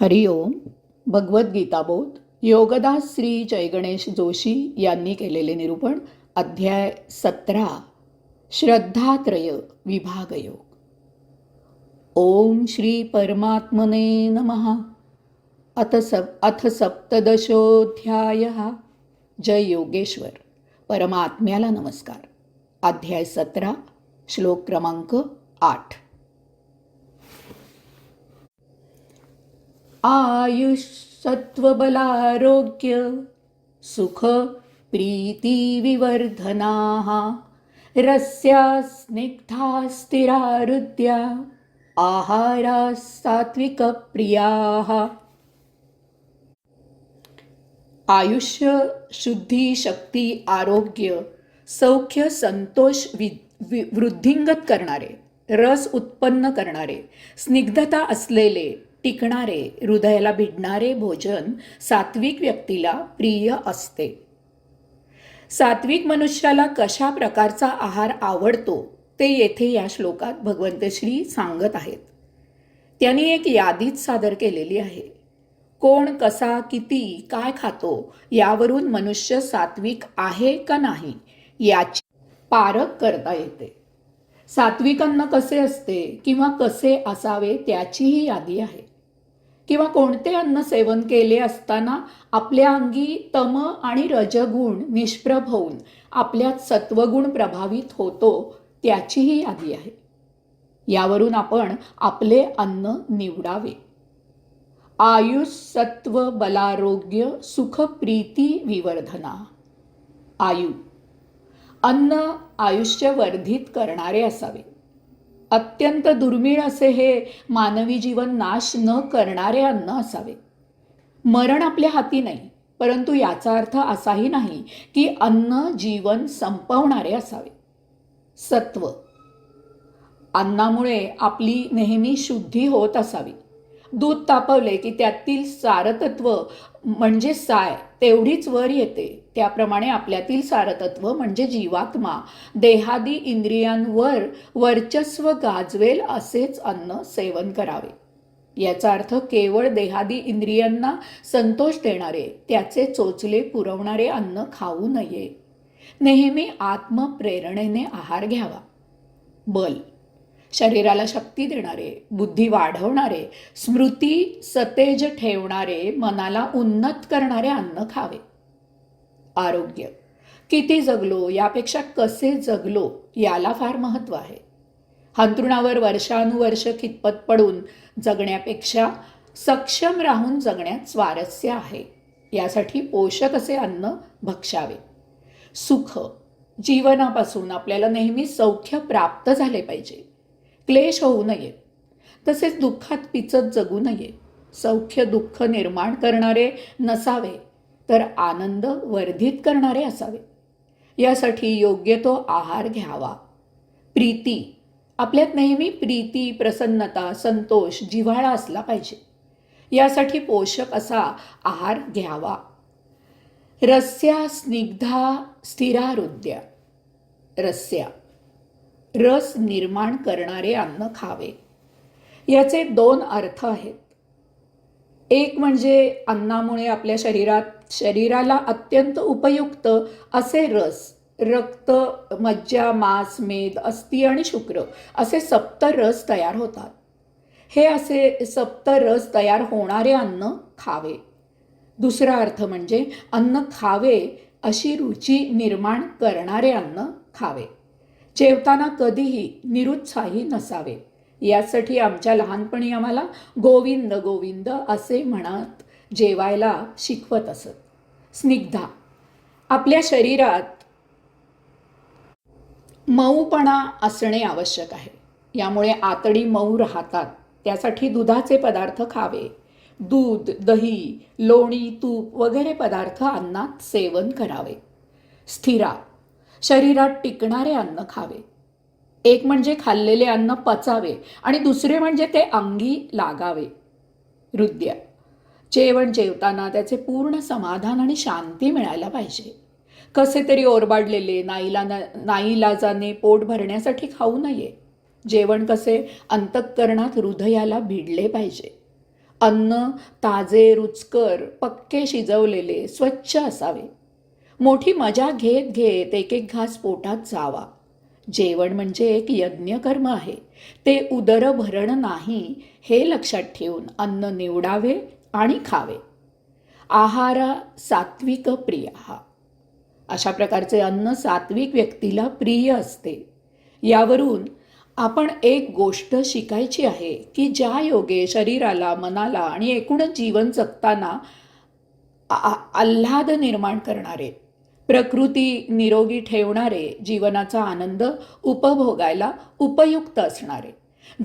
हरिओम. भगवद्गीताबोध योगदास श्री जयगणेश जोशी यांनी केलेले निरूपण. अध्याय 17. श्रद्धात्रय विभागयोग. ओम श्री परमात्मने नमः. अथ सप्तदशोऽध्यायः. जय योगेश्वर. परमात्म्याला नमस्कार. अध्याय 17, श्लोक क्रमांक 8. आयुष सत्वबलारोग्य सुख प्रीती विवर्धनाः रस्या स्निग्धा स्थिरारुद्या आहारा सात्विक प्रियाः. आयुष्य, शुद्धी, शक्ती, आरोग्य, सौख्य, संतोष वृद्धिंगत करणारे, रस उत्पन्न करणारे, स्निग्धता असलेले, टिकणारे, हृदयाला भिडणारे भोजन सात्विक व्यक्तीला प्रिय असते. सात्विक मनुष्याला कशा प्रकारचा आहार आवडतो ते येथे या श्लोकात भगवंत श्री सांगत आहेत. त्यांनी एक यादीच सादर केलेली आहे. कोण कसा किती काय खातो यावरून मनुष्य सात्विक आहे का नाही याची पारख करता येते. सात्विक अन्न कसे असते किंवा कसे असावे त्याचीही यादी आहे. किंवा कोणते अन्न सेवन केले असताना आपल्या अंगी तम आणि रजगुण निष्प्रभ होऊन आपल्यात सत्वगुण प्रभावित होतो त्याचीही यादी आहे. यावरून आपण आपले अन्न निवडावे. आयुष सत्व बलारोग्य सुख प्रीती विवर्धना. आयु, अन्न आयुष्य वर्धित करणारे असावे. अत्यंत दुर्मिळ असे हे मानवी जीवन नाश न करणारे अन्न असावे. मरण आपल्या हाती नाही, परंतु याचा अर्थ असाही नाही की अन्न जीवन संपवणारे असावे. सत्व, अन्नामुळे आपली नेहमी शुद्धी होत असावी. दूध तापवले की त्यातील सारतत्व म्हणजे साय तेवढीच वर येते. त्याप्रमाणे आपल्यातील सारतत्व म्हणजे जीवात्मा देहादी इंद्रियांवर वर्चस्व गाजवेल असेच अन्न सेवन करावे. याचा अर्थ केवळ देहादी इंद्रियांना संतोष देणारे, त्याचे चोचले पुरवणारे अन्न खाऊ नये. नेहमी आत्मप्रेरणेने आहार घ्यावा. बल, शरीराला शक्ती देणारे, बुद्धी वाढवणारे, स्मृती सतेज ठेवणारे, मनाला उन्नत करणारे अन्न खावे. आरोग्य, किती जगलो यापेक्षा कसे जगलो याला फार महत्त्व आहे. अंथरुणावर वर्षानुवर्ष खितपत पडून जगण्यापेक्षा सक्षम राहून जगण्यात स्वारस्य आहे. यासाठी पोषक असे अन्न भक्षावे. सुख, जीवनापासून आपल्याला नेहमी सौख्य प्राप्त झाले पाहिजे. क्लेश होऊ नये. तसेच दुःखात पिचत जगू नये. सौख्य दुःख निर्माण करणारे नसावे, तर आनंद वर्धित करणारे असावे. यासाठी योग्य तो आहार घ्यावा. प्रीती, आपल्यात नेहमी प्रीती, प्रसन्नता, संतोष, जिव्हाळा असला पाहिजे. यासाठी पोषक असा आहार घ्यावा. रस्या स्निग्धा स्थिरारुद्या. रस्या, रस निर्माण करणारे अन्न खावे. याचे 2 अर्थ आहेत. एक म्हणजे अन्नामुळे आपल्या शरीराला अत्यंत उपयुक्त असे रस, रक्त, मज्जा, मांस, मेद, अस्थि आणि शुक्र असे 7 रस तयार होतात. हे असे 7 रस तयार होणारे अन्न खावे. दुसरा अर्थ म्हणजे अन्न खावे अशी रुची निर्माण करणारे अन्न खावे. जेवताना कधीही निरुत्साही नसावे. यासाठी आमच्या लहानपणी आम्हाला गोविंद गोविंद असे म्हणत जेवायला शिकवत असत. स्निग्धा, आपल्या शरीरात मऊपणा असणे आवश्यक आहे. यामुळे आतडी मऊ राहतात. त्यासाठी दुधाचे पदार्थ खावे. दूध, दही, लोणी, तूप वगैरे पदार्थ अन्नात सेवन करावे. स्थिरा, शरीरात टिकणारे अन्न खावे. एक म्हणजे खाल्लेले अन्न पचावे आणि दुसरे म्हणजे ते अंगी लागावे. हृदय, जेवण जेवताना त्याचे पूर्ण समाधान आणि शांती मिळायला पाहिजे. कसे तरी ओरबाडलेले नाईलाजाने पोट भरण्यासाठी खाऊ नये. जेवण कसे अंतःकरणात हृदयाला भिडले पाहिजे. अन्न ताजे, रुचकर, पक्के शिजवलेले, स्वच्छ असावे. मोठी मजा घेत घेत एक एक घास पोटात जावा. जेवण म्हणजे एक यज्ञकर्म आहे. ते उदरभरण नाही हे लक्षात ठेवून अन्न निवडावे आणि खावे. आहारा सात्विक प्रिय. अशा प्रकारचे अन्न सात्विक व्यक्तीला प्रिय असते. यावरून आपण एक गोष्ट शिकायची आहे की ज्या योगे शरीराला, मनाला आणि एकूणच जीवन जगताना आल्हाद निर्माण करणारे, प्रकृती निरोगी ठेवणारे, जीवनाचा आनंद उपभोगायला उपयुक्त असणारे,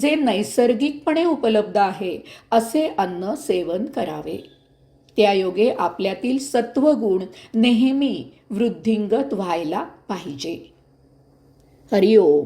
जे नैसर्गिकपणे उपलब्ध आहे असे अन्न सेवन करावे. त्यायोगे आपल्यातील सत्वगुण नेहमी वृद्धिंगत व्हायला पाहिजे. हरिओम.